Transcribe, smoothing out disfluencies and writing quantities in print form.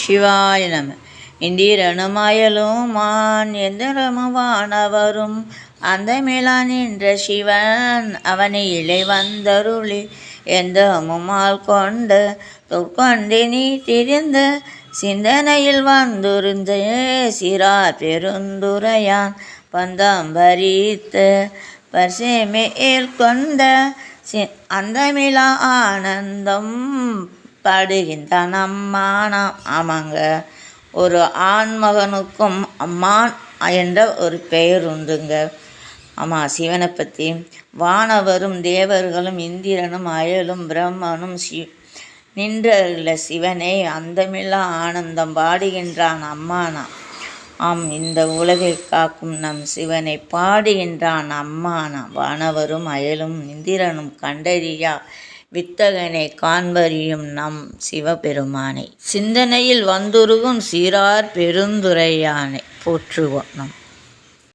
சிவாய நம. இந்திரனும் அயலும் மான் எந்திரமும் வானவரும் அந்தமிலா நின்ற சிவன் அவனை இலை வந்தருளி எந்தமுமால் கொண்டு தொற்கொண்டினி திரிந்த சிந்தனையில் வந்துருந்த சிறார் பெருந்துரையான் பந்தம்பரித்த பரிசேமேல் கொண்ட அந்தமிலா ஆனந்தம் பாடுகின்றான் அம்மானாம். ஆமாங்க, ஒரு ஆண்மகனுக்கும் அம்மான் என்ற ஒரு பெயர் உண்டுங்க. ஆமாம், சிவனை பற்றி வானவரும் தேவர்களும் இந்திரனும் அயலும் பிரம்மனும் நின்ற சிவனை அந்தமில்லா ஆனந்தம் பாடுகின்றான் அம்மானா. ஆம், இந்த உலகை காக்கும் நம் சிவனை பாடுகின்றான் அம்மானா. வானவரும் அயலும் இந்திரனும் கண்டறியா வித்தகனை காண்பறியும் நம் சிவபெருமானை சிந்தனையில் வந்துருகும் சீரார் பெருந்துரையானை போற்றுவோம். நம்